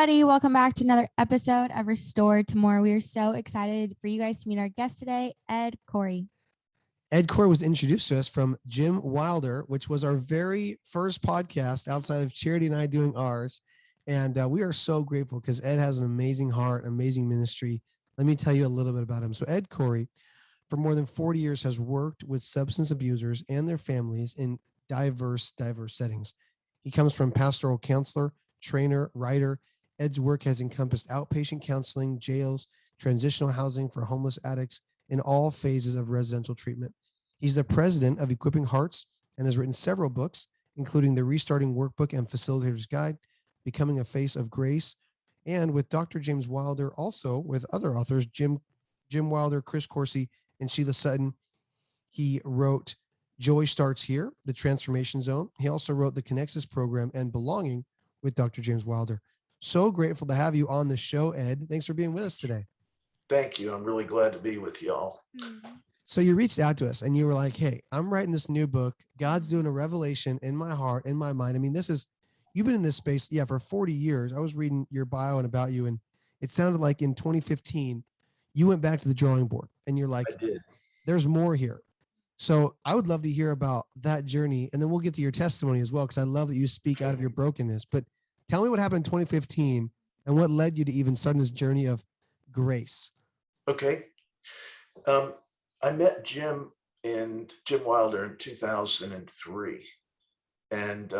Everybody, welcome back to another episode of Restored to More. We are so excited for you guys to meet our guest today, Ed Khouri. Ed Khouri was introduced to us from Jim Wilder, which was our very first podcast outside of Charity and I doing ours. And we are so grateful because Ed has an amazing heart, amazing ministry. Let me tell you a little bit about him. So Ed Khouri, for more than 40 years, has worked with substance abusers and their families in diverse settings. He comes from pastoral counselor, trainer, writer. Ed's work has encompassed outpatient counseling, jails, transitional housing for homeless addicts in all phases of residential treatment. He's the president of Equipping Hearts and has written several books, including the Restarting Workbook and Facilitator's Guide, Becoming a Face of Grace, and with Dr. James Wilder, also with other authors, Jim Wilder, Chris Coursey, and Sheila Sutton. He wrote Joy Starts Here, The Transformation Zone. He also wrote the Connexus Program and Belonging with Dr. James Wilder. So grateful to have you on the show, Ed. Thanks for being with us today. Thank you. I'm really glad to be with y'all. So you reached out to us and you were like, hey, I'm writing this new book. God's doing a revelation in my heart, in my mind. I mean, you've been in this space, for 40 years. I was reading your bio and about you, and it sounded like in 2015, you went back to the drawing board and you're like, I did. There's more here. So I would love to hear about that journey. And then we'll get to your testimony as well, because I love that you speak out of your brokenness. But tell me what happened in 2015 and what led you to even starting this journey of grace. Okay. I met Jim Wilder in 2003. And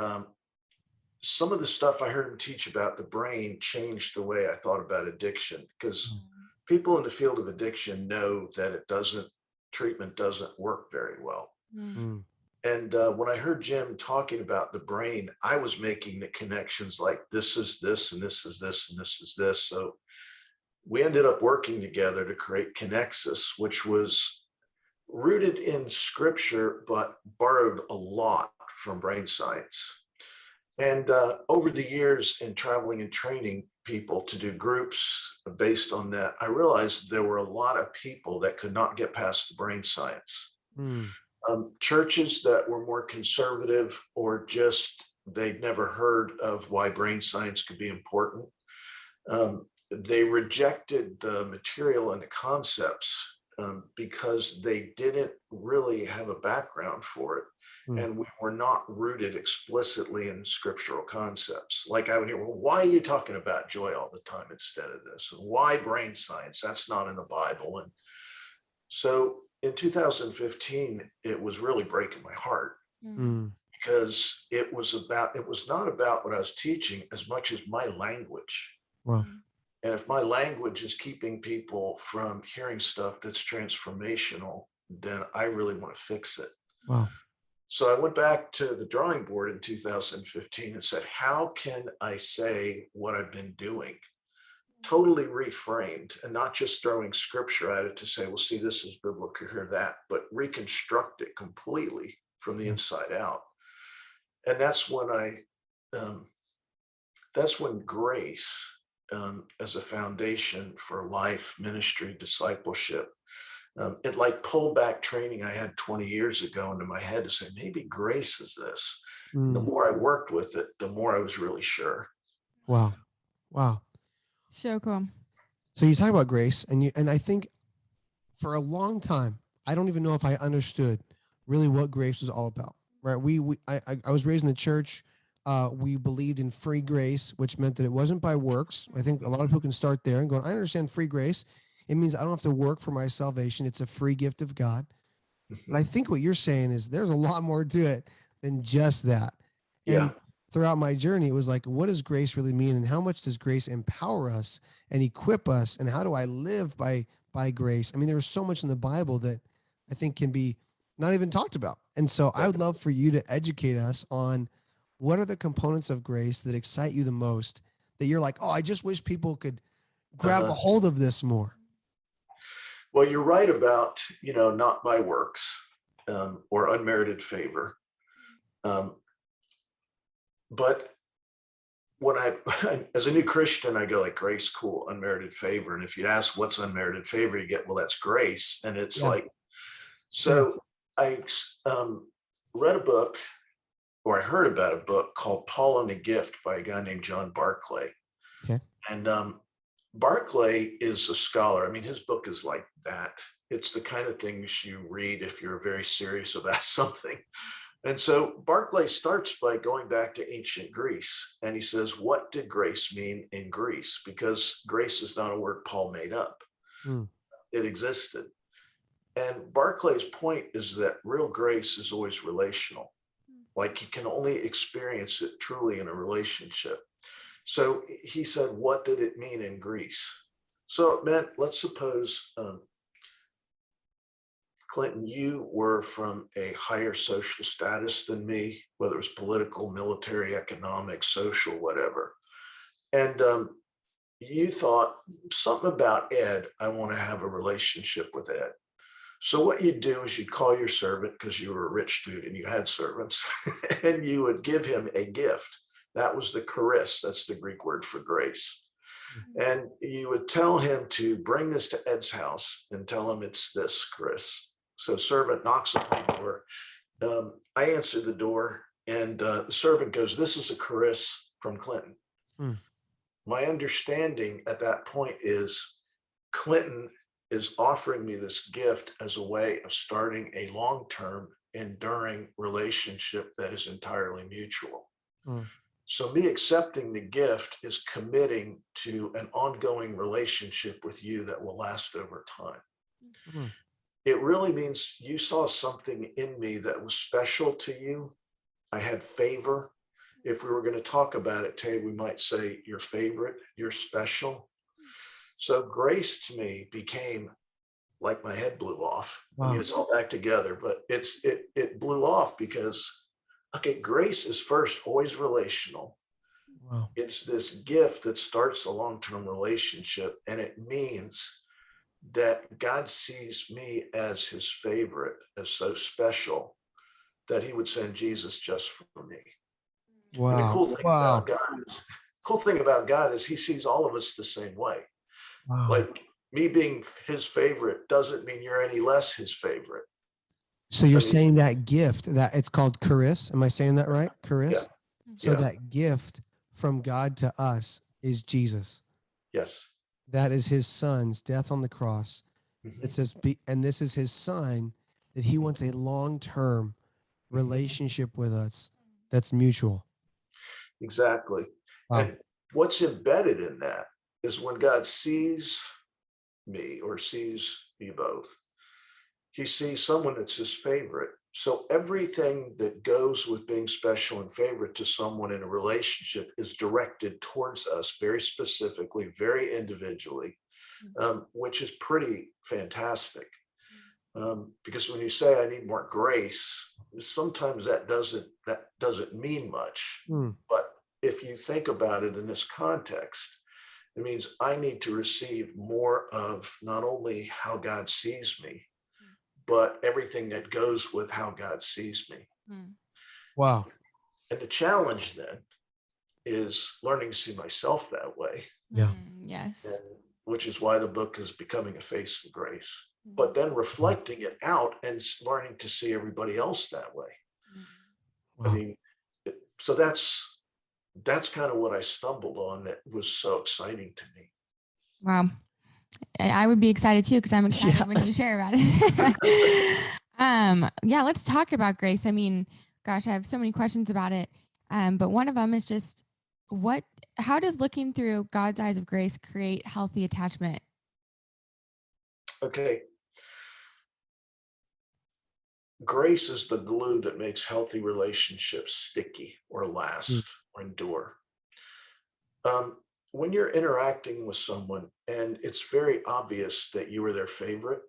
some of the stuff I heard him teach about the brain changed the way I thought about addiction, because people in the field of addiction know that treatment doesn't work very well. Mm. And when I heard Jim talking about the brain, I was making the connections like this is this, and this is this, and this is this. So we ended up working together to create Connexus, which was rooted in scripture, but borrowed a lot from brain science. And over the years in traveling and training people to do groups based on that, I realized there were a lot of people that could not get past the brain science. Churches that were more conservative, or just they'd never heard of why brain science could be important. They rejected the material and the concepts because they didn't really have a background for it. And we were not rooted explicitly in scriptural concepts. Like I would hear, well, why are you talking about joy all the time instead of this? And why brain science? That's not in the Bible. And so in 2015, it was really breaking my heart because it was not about what I was teaching as much as my language. Wow. And if my language is keeping people from hearing stuff that's transformational, then I really want to fix it. Wow. So I went back to the drawing board in 2015 and said, how can I say what I've been doing? Totally reframed, and not just throwing scripture at it to say, well, see, this is biblical, hear that, but reconstruct it completely from the inside out. And that's when grace, as a foundation for life, ministry, discipleship, it like pulled back training I had 20 years ago into my head to say, maybe grace is this. The more I worked with it, the more I was really sure. Wow. So cool. So you talk about grace, and I think for a long time, I don't even know if I understood really what grace was all about. Right? I was raised in the church. We believed in free grace, which meant that it wasn't by works. I think a lot of people can start there and go, I understand free grace. It means I don't have to work for my salvation. It's a free gift of God. But I think what you're saying is there's a lot more to it than just that. And throughout my journey, it was like, what does grace really mean? And how much does grace empower us and equip us? And how do I live by grace? I mean, there's so much in the Bible that I think can be not even talked about. And so I would love for you to educate us on what are the components of grace that excite you the most, that you're like, oh, I just wish people could grab a hold of this more. Well, you're right about, not by works or unmerited favor. But when as a new Christian, I go like, grace, cool, unmerited favor. And if you ask what's unmerited favor, you get, well, that's grace. And it's like, so I read a book, or I heard about a book called Paul and the Gift by a guy named John Barclay. Okay. And Barclay is a scholar. I mean, his book is like that. It's the kind of things you read if you're very serious about something. And so Barclay starts by going back to ancient Greece. And he says, what did grace mean in Greece? Because grace is not a word Paul made up. It existed. And Barclay's point is that real grace is always relational. Like you can only experience it truly in a relationship. So he said, what did it mean in Greece? So it meant, let's suppose, Clinton, you were from a higher social status than me, whether it was political, military, economic, social, whatever. And you thought something about Ed, I want to have a relationship with Ed. So what you'd do is you'd call your servant, because you were a rich dude and you had servants, and you would give him a gift. That was the charis. That's the Greek word for grace. And you would tell him to bring this to Ed's house and tell him it's this charis. So servant knocks on my door. I answer the door, and the servant goes, this is a charis from Clinton. My understanding at that point is Clinton is offering me this gift as a way of starting a long-term, enduring relationship that is entirely mutual. So me accepting the gift is committing to an ongoing relationship with you that will last over time. It really means you saw something in me that was special to you. I had favor. If we were going to talk about it, Tay, we might say your favorite, you're special. So grace to me became like my head blew off. I mean, it's all back together, but it blew off because, okay, grace is first always relational. It's this gift that starts a long-term relationship, and it means that God sees me as his favorite, as so special, that he would send Jesus just for me. And the cool thing about God is he sees all of us the same way. Like me being his favorite doesn't mean you're any less his favorite. So you're saying that gift, that it's called charis. Am I saying that right? Charis? Yeah. So that gift from God to us is Jesus. Yes. That is his son's death on the cross. It says, and this is his sign that he wants a long-term relationship with us that's mutual. Exactly. And what's embedded in that is when God sees me or sees you both, he sees someone that's his favorite. So everything that goes with being special and favorite to someone in a relationship is directed towards us very specifically, very individually, which is pretty fantastic. Because when you say I need more grace, sometimes that doesn't mean much. But if you think about it in this context, it means I need to receive more of not only how God sees me, but everything that goes with how God sees me. Wow. And the challenge then is learning to see myself that way. Yeah. Yes. And, which is why the book is Becoming a Face of Grace. But then reflecting it out and learning to see everybody else that way. I mean, so that's kind of what I stumbled on that was so exciting to me. Wow. I would be excited too, because I'm excited when you share about it. Yeah, let's talk about grace. I mean, gosh, I have so many questions about it. But one of them is just how does looking through God's eyes of grace create healthy attachment? Okay. Grace is the glue that makes healthy relationships sticky or last or endure. When you're interacting with someone and it's very obvious that you are their favorite,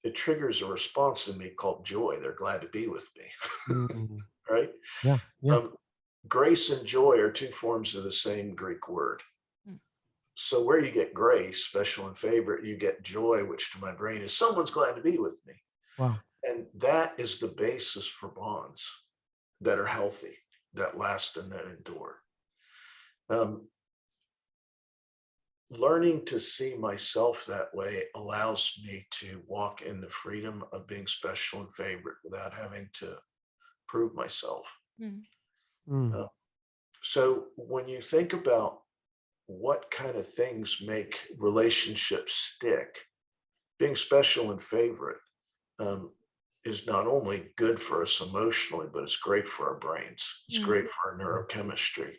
it triggers a response in me called joy. They're glad to be with me. Right? Yeah. Grace and joy are two forms of the same Greek word. So where you get grace, special and favorite, you get joy, which to my brain is someone's glad to be with me. Wow. And that is the basis for bonds that are healthy, that last and that endure. Learning to see myself that way allows me to walk in the freedom of being special and favorite without having to prove myself. So when you think about what kind of things make relationships stick. Being special and favorite is not only good for us emotionally, but it's great for our brains. It's great for our neurochemistry.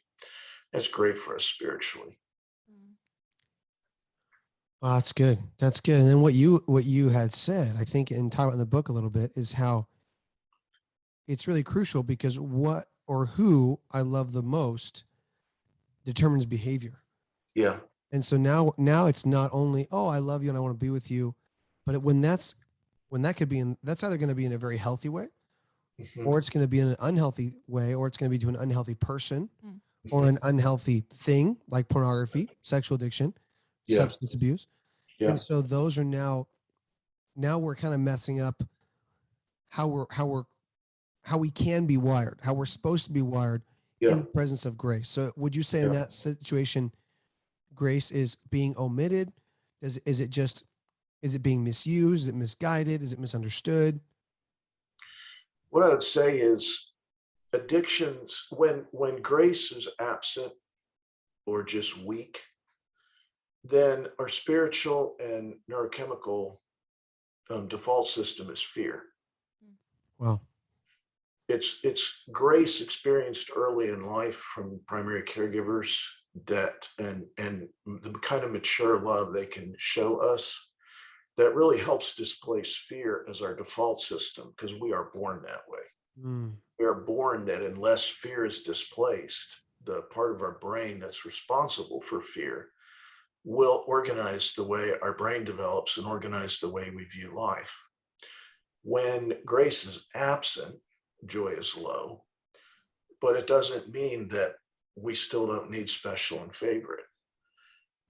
It's great for us spiritually. Well, that's good. That's good. And then what you had said, I think, and talk about in the book a little bit, is how it's really crucial because what or who I love the most determines behavior. Yeah. And so now it's not only, oh, I love you and I want to be with you, but when that could be that's either going to be in a very healthy way, or it's going to be in an unhealthy way, or it's going to be to an unhealthy person or an unhealthy thing like pornography, sexual addiction, substance abuse. And so those are now we're kind of messing up how we can be wired, how we're supposed to be wired in the presence of grace. So would you say in that situation, grace is being omitted? Is it being misused? Is it misguided? Is it misunderstood? What I would say is addictions, when grace is absent or just weak, then our spiritual and neurochemical default system is fear. Wow. It's grace experienced early in life from primary caregivers that and the kind of mature love they can show us that really helps displace fear as our default system, because we are born that way. We are born that unless fear is displaced, the part of our brain that's responsible for fear will organize the way our brain develops and organize the way we view life. When grace is absent, joy is low, but it doesn't mean that we still don't need special and favorite.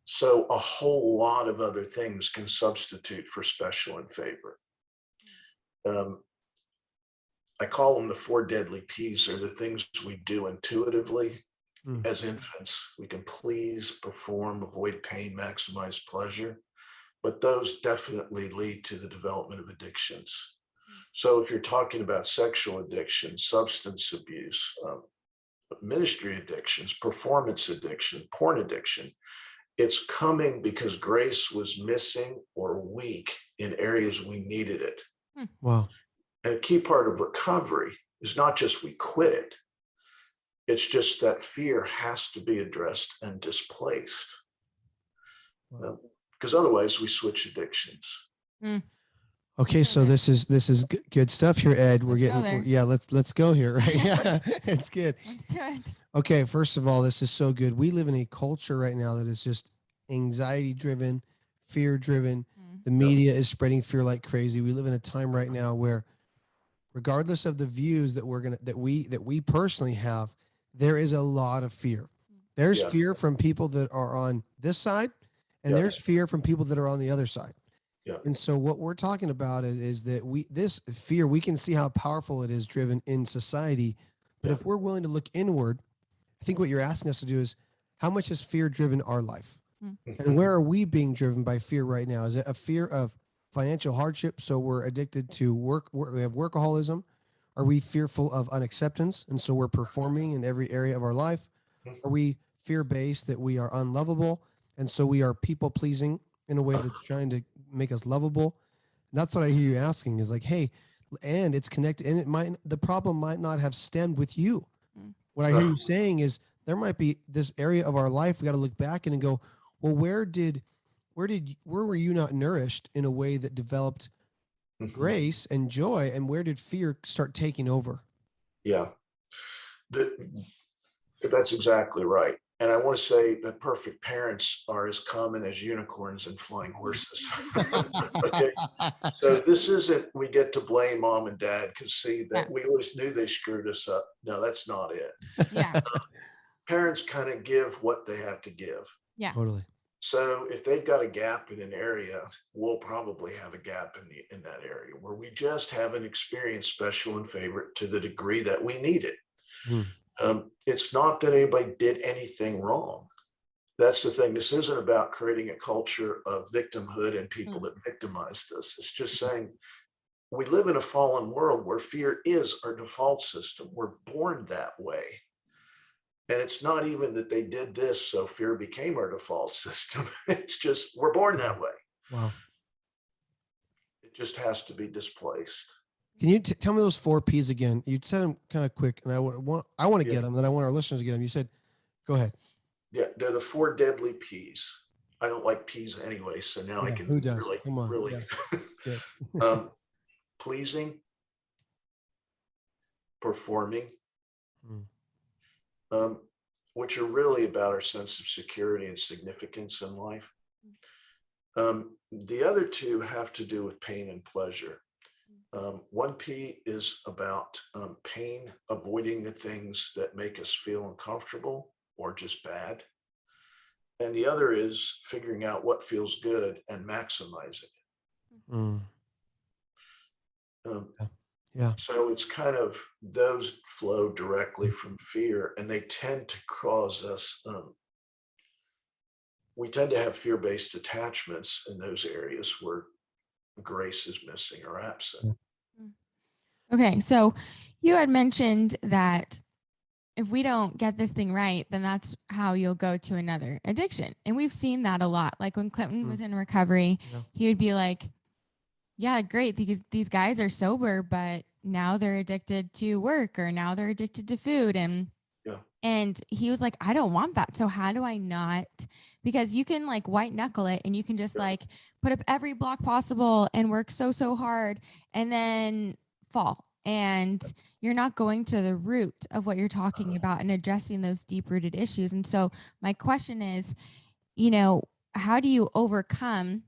So a whole lot of other things can substitute for special and favorite. I call them the 4 deadly P's. Are the things we do intuitively as infants. We can please, perform, avoid pain, maximize pleasure, but those definitely lead to the development of addictions. So if you're talking about sexual addiction, substance abuse, ministry addictions, performance addiction, porn addiction, it's coming because grace was missing or weak in areas we needed it. Wow. And a key part of recovery is not just we quit it. It's just that fear has to be addressed and displaced. Because otherwise we switch addictions. Okay, so this is good stuff here, Ed. We're let's go here, right? Yeah, it's good. Let's do it. Okay, first of all, this is so good. We live in a culture right now that is just anxiety driven, fear driven. The media is spreading fear like crazy. We live in a time right now where, regardless of the views that we personally have, there is a lot of fear. There's fear from people that are on this side, and there's fear from people that are on the other side. And so what we're talking about is that this fear, we can see how powerful it is driven in society. But if we're willing to look inward, I think what you're asking us to do is, how much has fear driven our life? And where are we being driven by fear right now? Is it a fear of financial hardship, so we're addicted to work, we have workaholism? Are we fearful of unacceptance, and so we're performing in every area of our life? Are we fear-based, that we are unlovable, and so we are people-pleasing in a way that's trying to make us lovable? And that's what I hear you asking, is like, hey, and it's connected, and the problem might not have stemmed with you. What I hear you saying is there might be this area of our life we got to look back in and go, well, where were you not nourished in a way that developed grace and joy, and where did fear start taking over? Yeah, that's exactly right. And I want to say that perfect parents are as common as unicorns and flying horses. Okay. So this isn't, we get to blame mom and dad because see that we always knew they screwed us up. No, that's not it. Yeah. Parents kind of give what they have to give. Yeah. Totally. So if they've got a gap in an area, we'll probably have a gap in that area where we just haven't experienced special and favorite to the degree that we need it. It's not that anybody did anything wrong. That's the thing. This isn't about creating a culture of victimhood and people that victimized us. It's just saying we live in a fallen world where fear is our default system. We're born that way. And it's not even that they did this, so fear became our default system. It's just, we're born that way. Wow. It just has to be displaced. Can you tell me those 4 P's again? You said them kind of quick, and I want to get them, and I want our listeners to get them. You said, go ahead. Yeah, they're the 4 deadly P's. I don't like P's anyway, so now I can who does? really, Come on. really Yeah. pleasing, performing, which are really about our sense of security and significance in life. The other 2 have to do with pain and pleasure. 1 P is about pain, avoiding the things that make us feel uncomfortable or just bad. And the other is figuring out what feels good and maximizing it. Yeah. So it's kind of, those flow directly from fear, and they tend to cause us, we tend to have fear-based attachments in those areas where grace is missing or absent. Okay, so you had mentioned that if we don't get this thing right, then that's how you'll go to another addiction. And we've seen that a lot. Like when Clinton was in recovery, he would be like, yeah, great, these guys are sober, but now they're addicted to work, or now they're addicted to food. And he was like, I don't want that. So how do I not? Because you can like white knuckle it, and you can just like put up every block possible and work so hard, and then fall. And you're not going to the root of what you're talking about and addressing those deep rooted issues. And so my question is, how do you overcome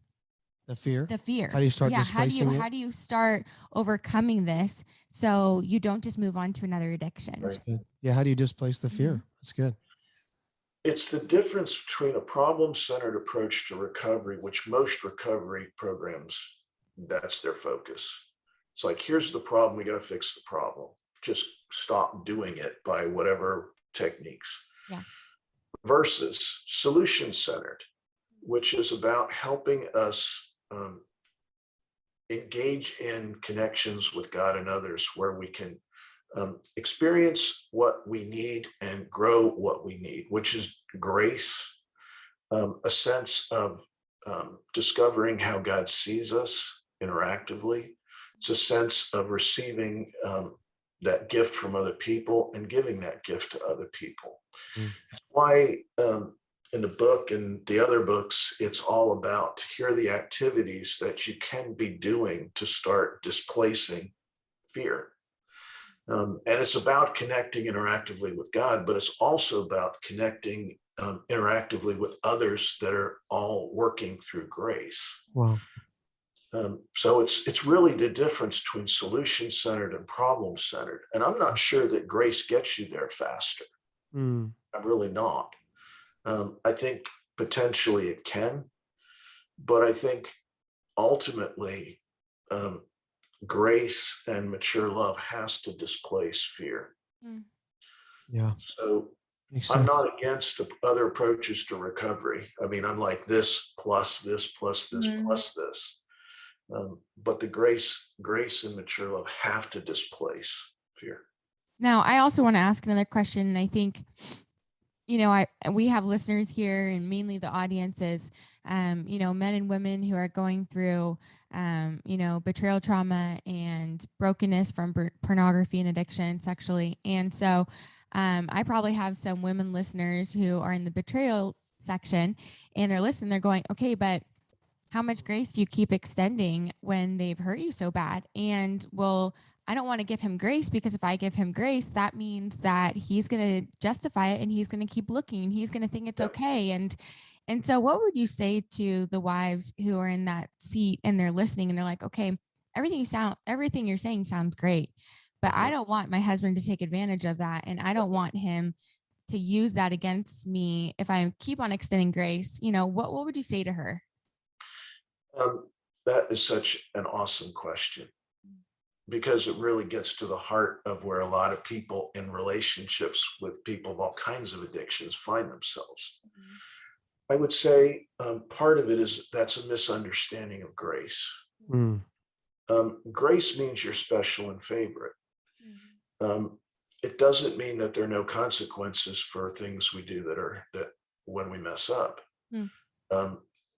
the fear? How do you start displacing it? How do you start overcoming this so you don't just move on to another addiction? That's good. Yeah. How do you displace the fear? That's good. It's the difference between a problem-centered approach to recovery, which most recovery programs, that's their focus. It's like, here's the problem, we got to fix the problem. Just stop doing it by whatever techniques. Versus solution-centered, which is about helping us engage in connections with God and others, where we can experience what we need and grow what we need, which is grace, a sense of discovering how God sees us interactively. It's a sense of receiving that gift from other people and giving that gift to other people. That's why in the book and the other books, it's all about, here are the activities that you can be doing to start displacing fear. And it's about connecting interactively with God, but it's also about connecting interactively with others that are all working through grace. Wow. So it's really the difference between solution-centered and problem-centered. And I'm not sure that grace gets you there faster. I'm really not. I think potentially it can, but I think ultimately grace and mature love has to displace fear. Yeah. So I'm not against other approaches to recovery. I mean, I'm like this plus this plus this plus this. But the grace and mature love have to displace fear. Now, I also want to ask another question. And I think, we have listeners here, and mainly the audience is, men and women who are going through, betrayal trauma and brokenness from pornography and addiction sexually. And so I probably have some women listeners who are in the betrayal section, and they're listening. They're going, okay, but how much grace do you keep extending when they've hurt you so bad? And I don't want to give him grace, because if I give him grace, that means that he's going to justify it, and he's going to keep looking, and he's going to think it's okay. And so what would you say to the wives who are in that seat and they're listening and they're like, okay, everything you're saying sounds great, but I don't want my husband to take advantage of that. And I don't want him to use that against me if I keep on extending grace. What would you say to her? That is such an awesome question, because it really gets to the heart of where a lot of people in relationships with people of all kinds of addictions find themselves. I would say part of it is that's a misunderstanding of grace. Grace means you're special and favorite. it doesn't mean that there are no consequences for things we do that when we mess up.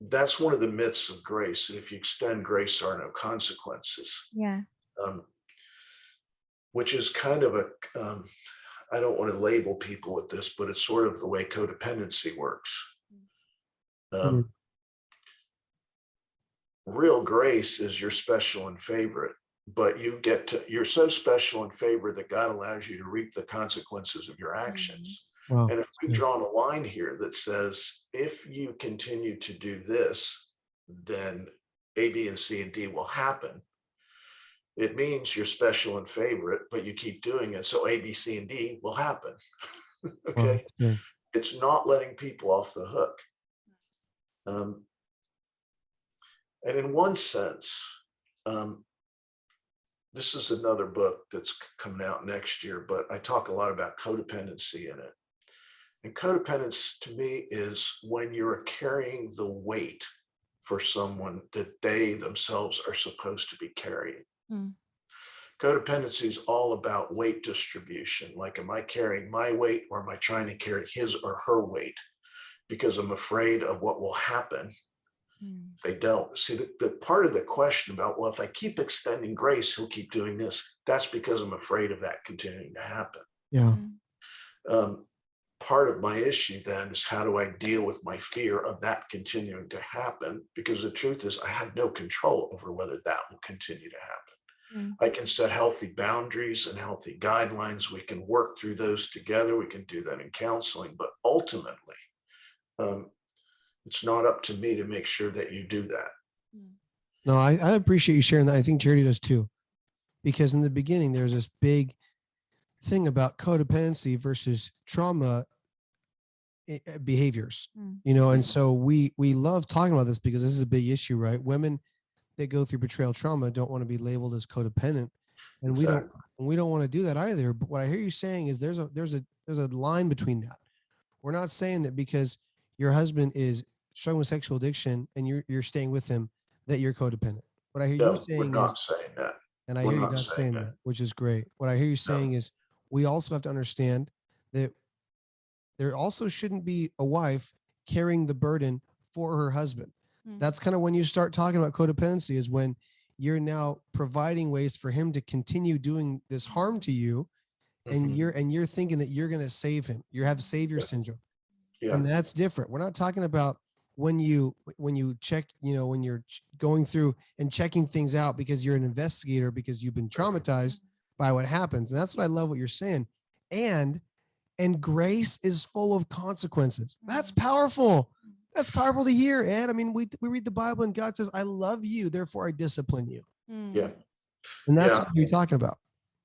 That's one of the myths of grace. If you extend grace, there are no consequences. Yeah. Which is kind of I don't want to label people with this, but it's sort of the way codependency works. Real grace is you're special and favorite, but you're so special and favorite that God allows you to reap the consequences of your actions. Wow. And if we've drawn a line here that says, if you continue to do this, then A, B, and C, and D will happen. It means you're special and favorite, but you keep doing it. So A, B, C, and D will happen. Okay. Wow. It's not letting people off the hook. And in one sense, this is another book that's coming out next year, but I talk a lot about codependency in it. And codependence to me is when you're carrying the weight for someone that they themselves are supposed to be carrying. Codependency is all about weight distribution. Like, am I carrying my weight, or am I trying to carry his or her weight? Because I'm afraid of what will happen if they don't. See, the part of the question about, well, if I keep extending grace, he'll keep doing this. That's because I'm afraid of that continuing to happen. Yeah. Part of my issue then is, how do I deal with my fear of that continuing to happen? Because the truth is, I have no control over whether that will continue to happen. I can set healthy boundaries and healthy guidelines. We can work through those together. We can do that in counseling, but ultimately, it's not up to me to make sure that you do that. No, I appreciate you sharing that. I think Charity does too, because in the beginning, there's this big thing about codependency versus trauma behaviors, and so we love talking about this because this is a big issue, right? Women that go through betrayal trauma don't want to be labeled as codependent, and Exactly. we don't want to do that either. But what I hear you saying is there's a line between that. We're not saying that because your husband is struggling with sexual addiction and you're staying with him that you're codependent. What I hear you saying we're not saying that. and I hear you not saying that, which is great. What I hear you saying is we also have to understand that there also shouldn't be a wife carrying the burden for her husband. That's kind of when you start talking about codependency, is when you're now providing ways for him to continue doing this harm to you, and you're thinking that you're going to save him. You have savior syndrome. And that's different. We're not talking about when you check, when you're going through and checking things out because you're an investigator, because you've been traumatized by what happens. And that's what I love what you're saying. And grace is full of consequences. That's powerful. That's powerful to hear, Ed. I mean, we read the Bible and God says, I love you, therefore I discipline you. Yeah. And that's what you're talking about.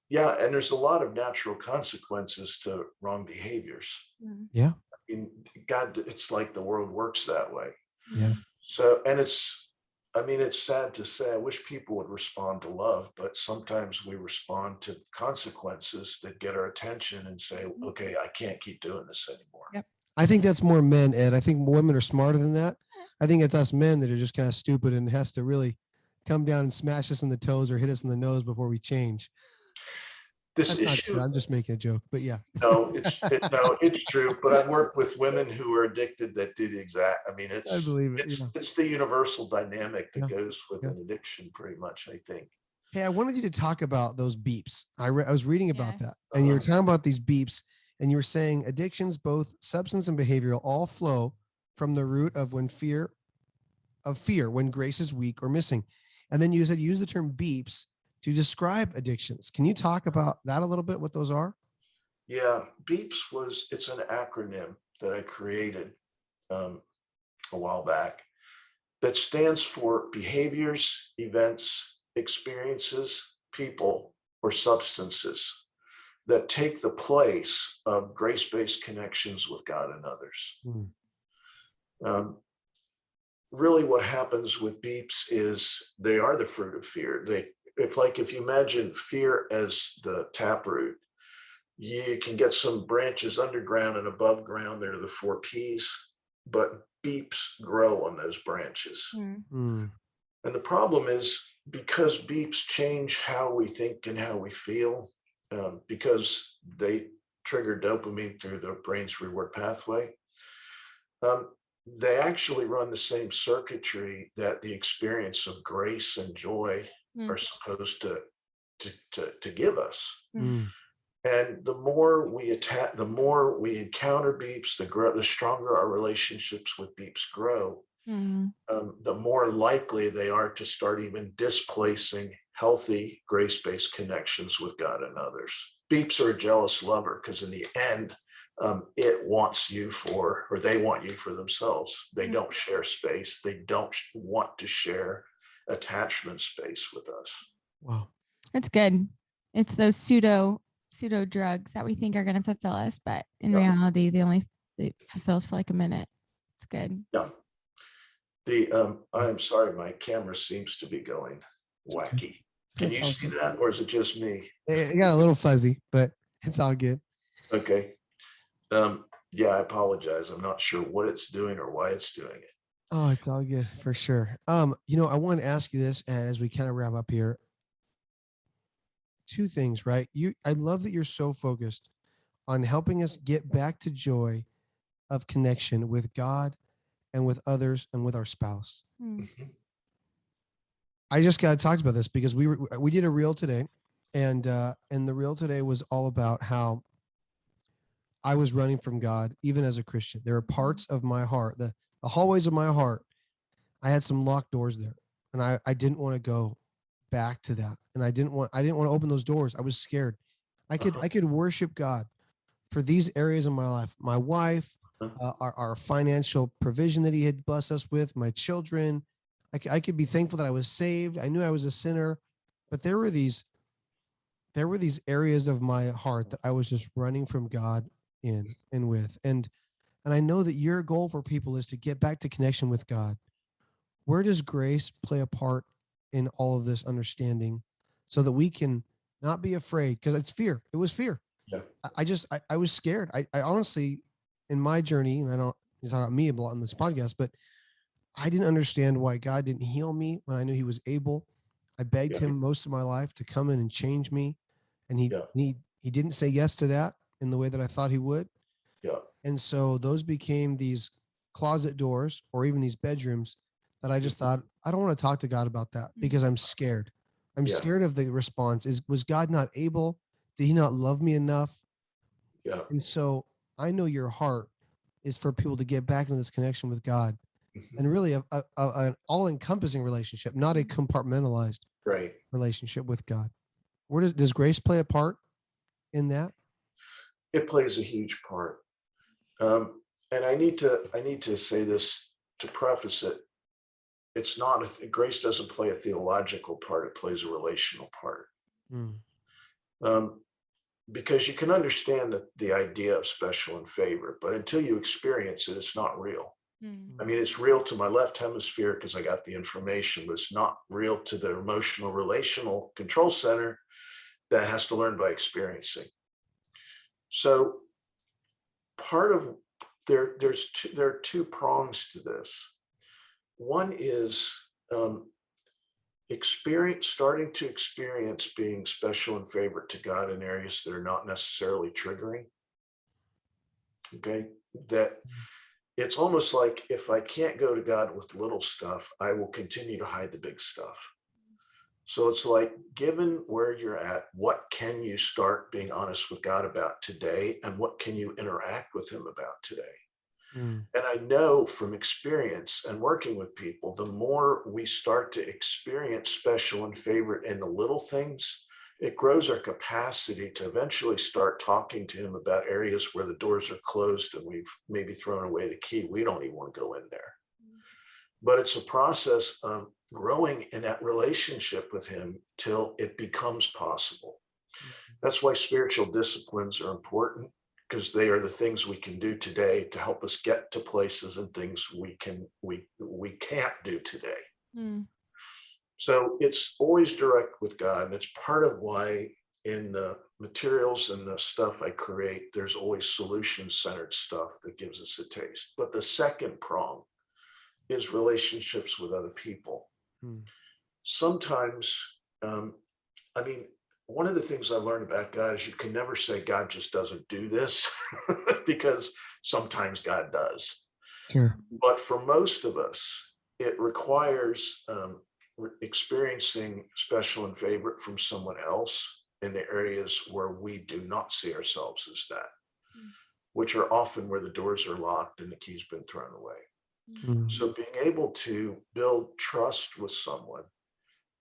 Yeah. And there's a lot of natural consequences to wrong behaviors. Yeah. I mean, God, it's like the world works that way. Yeah. So, and it's sad to say, I wish people would respond to love, but sometimes we respond to consequences that get our attention and say, okay, I can't keep doing this anymore. Yep. I think that's more men, Ed. I think women are smarter than that. I think it's us men that are just kind of stupid and has to really come down and smash us in the toes or hit us in the nose before we change. This issue, I'm just making a joke, but yeah. No, it's true. But I've worked with women who are addicted that do the exact. I mean, I believe it. It's the universal dynamic that goes with an addiction, pretty much, I think. Hey, I wanted you to talk about those beeps. I was reading about that, and you were talking about these beeps, and you were saying addictions, both substance and behavioral, all flow from the root of fear, when grace is weak or missing. And then you said use the term beeps to describe addictions. Can you talk about that a little bit, what those are? Yeah, beeps it's an acronym that I created a while back that stands for behaviors, events, experiences, people, or substances that take the place of grace-based connections with God and others. Really what happens with beeps is they are the fruit of fear. If you imagine fear as the taproot, you can get some branches underground and above ground. They're the 4 Ps, but beeps grow on those branches. And the problem is, because beeps change how we think and how we feel, because they trigger dopamine through the brain's reward pathway. They actually run the same circuitry that the experience of grace and joy are supposed to give us. And the more we the more we encounter beeps, the stronger our relationships with beeps grow. The more likely they are to start even displacing healthy grace-based connections with God and others. Beeps are a jealous lover because in the end, it wants you for, or they want you for themselves. They don't share space. They don't want to share attachment space with us. Wow. That's good. It's those pseudo drugs that we think are going to fulfill us, but in reality, it fulfills for like a minute. It's good. Yeah. I'm sorry, my camera seems to be going wacky. Can you see that, or is it just me? It got a little fuzzy, but it's all good. Okay. Yeah, I apologize. I'm not sure what it's doing or why it's doing it. Oh, it's all good for sure. I want to ask you this as we kind of wrap up here. Two things, right? I love that you're so focused on helping us get back to joy of connection with God and with others and with our spouse. I just got talked about this because we did a reel today, and the reel today was all about how I was running from God, even as a Christian. There are parts of my heart, the hallways of my heart. I had some locked doors there, and I didn't want to go back to that, and I didn't want to open those doors. I was scared. I could worship God for these areas of my life, my wife, our financial provision that He had blessed us with, my children. I could be thankful that I was saved. I knew I was a sinner, but there were these areas of my heart that I was just running from God in and with. And I know that your goal for people is to get back to connection with God. Where does grace play a part in all of this understanding so that we can not be afraid? Because it's fear. It was fear. Yeah. I was scared. I honestly, in my journey, and I don't talk about me a lot on this podcast, but I didn't understand why God didn't heal me when I knew He was able. I begged Him most of my life to come in and change me, and he didn't say yes to that in the way that I thought He would. Yeah. And so those became these closet doors or even these bedrooms that I just thought, I don't want to talk to God about that because I'm scared. I'm scared of the response. Was God not able? Did He not love me enough? Yeah. And so I know your heart is for people to get back into this connection with God and really an all-encompassing relationship, not a compartmentalized relationship with God. Where does grace play a part in that? It plays a huge part. And I need to say this to preface it. It's not grace doesn't play a theological part. It plays a relational part. Because you can understand the idea of special and favor, but until you experience it, it's not real. I mean, it's real to my left hemisphere because I got the information, but it's not real to the emotional relational control center that has to learn by experiencing. So part of there are two prongs to this. One is starting to experience being special and favorite to God in areas that are not necessarily triggering. Okay, that it's almost like if I can't go to God with little stuff, I will continue to hide the big stuff. So it's like, given where you're at, what can you start being honest with God about today? And what can you interact with Him about today? And I know from experience and working with people, the more we start to experience special and favorite in the little things, it grows our capacity to eventually start talking to Him about areas where the doors are closed and we've maybe thrown away the key. We don't even want to go in there. But it's a process of growing in that relationship with Him till it becomes possible. That's why spiritual disciplines are important, because they are the things we can do today to help us get to places and things we can't do today. So it's always direct with God. And it's part of why in the materials and the stuff I create, there's always solution-centered stuff that gives us a taste. But the second prong is relationships with other people. Sometimes, one of the things I learned about God is you can never say God just doesn't do this because sometimes God does. Sure. But for most of us, it requires experiencing special and favorite from someone else in the areas where we do not see ourselves as that, which are often where the doors are locked and the key's been thrown away. So being able to build trust with someone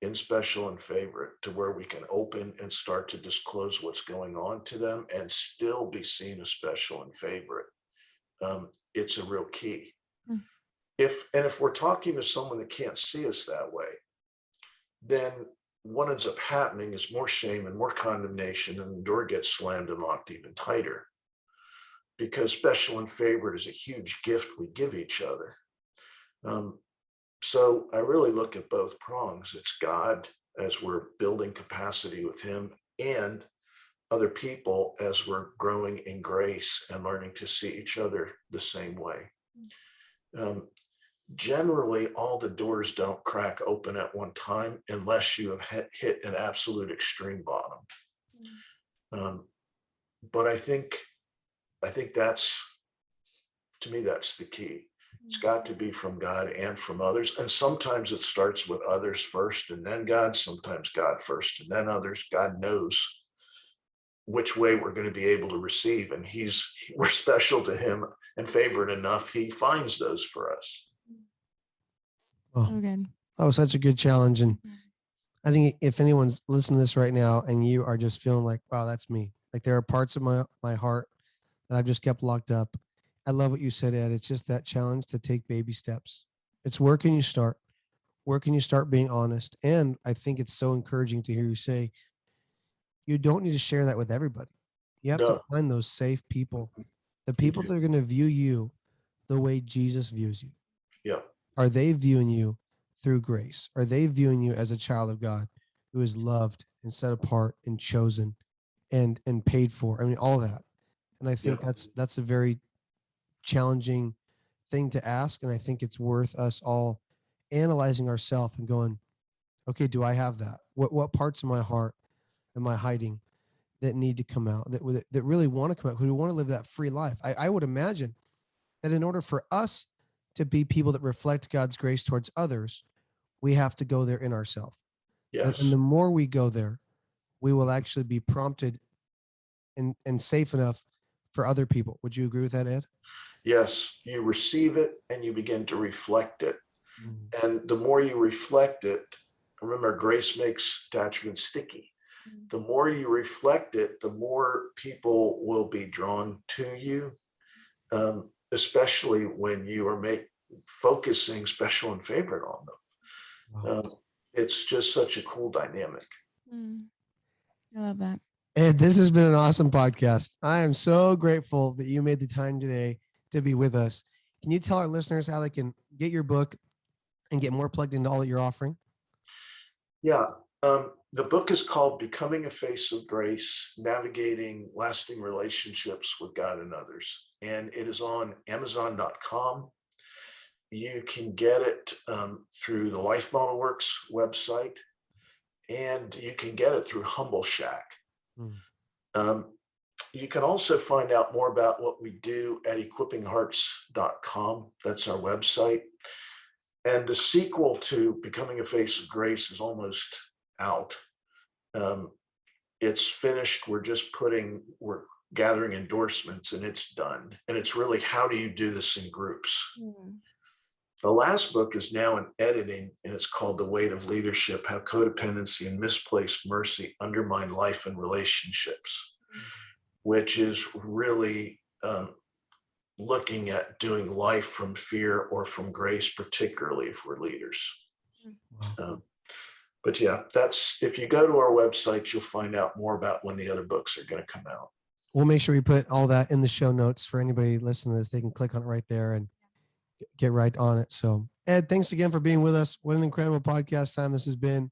in special and favorite to where we can open and start to disclose what's going on to them and still be seen as special and favorite, it's a real key. If we're talking to someone that can't see us that way, then what ends up happening is more shame and more condemnation, and the door gets slammed and locked even tighter, because special and favorite is a huge gift we give each other. So I really look at both prongs. It's God as we're building capacity with him, and other people as we're growing in grace and learning to see each other the same way. Generally, all the doors don't crack open at one time unless you have hit an absolute extreme bottom. But I think that's, to me, that's the key. It's got to be from God and from others. And sometimes it starts with others first and then God, sometimes God first and then others. God knows which way we're going to be able to receive. And we're special to him and favored enough. He finds those for us. Oh, such a good challenge. And I think if anyone's listening to this right now and you are just feeling like, wow, that's me. Like there are parts of my heart that I've just kept locked up. I love what you said, Ed. It's just that challenge to take baby steps. It's where can you start? Where can you start being honest? And I think it's so encouraging to hear you say, you don't need to share that with everybody. You have to find those safe people, the people that are going to view you the way Jesus views you. Yeah. Are they viewing you through grace? Are they viewing you as a child of God who is loved and set apart and chosen and paid for? I mean, all that. And I think that's a very challenging thing to ask. And I think it's worth us all analyzing ourselves and going, okay, do I have that? What parts of my heart am I hiding that need to come out, that really want to come out, who want to live that free life? I would imagine that in order for us to be people that reflect God's grace towards others, we have to go there in ourselves. Yes. And the more we go there, we will actually be prompted and safe enough for other people. Would you agree with that, Ed? Yes, you receive it and you begin to reflect it. And the more you reflect it, remember, grace makes attachment sticky. The more you reflect it, the more people will be drawn to you, especially when you are focusing special and favorite on them. Wow. It's just such a cool dynamic. I love that. Ed, this has been an awesome podcast. I am so grateful that you made the time today to be with us. Can you tell our listeners how they can get your book and get more plugged into all that you're offering? Yeah. The book is called Becoming a Face of Grace, Navigating Lasting Relationships with God and Others. And it is on Amazon.com. You can get it through the Life Model Works website, and you can get it through Humble Shack. You can also find out more about what we do at equippinghearts.com. That's our website. And the sequel to Becoming a Face of Grace is almost out. It's finished. We're gathering endorsements and it's done. And it's really, how do you do this in groups? The last book is now in editing, and it's called The Weight of Leadership: How Codependency and Misplaced Mercy Undermine Life and Relationships, which is really looking at doing life from fear or from grace, particularly if we're leaders. But yeah, if you go to our website, you'll find out more about when the other books are going to come out. We'll make sure we put all that in the show notes for anybody listening to this. They can click on it right there and get right on it. So, Ed, thanks again for being with us. What an incredible podcast time this has been.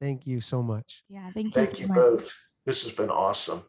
Thank you so much. Yeah, thank you. Thank you both. This has been awesome.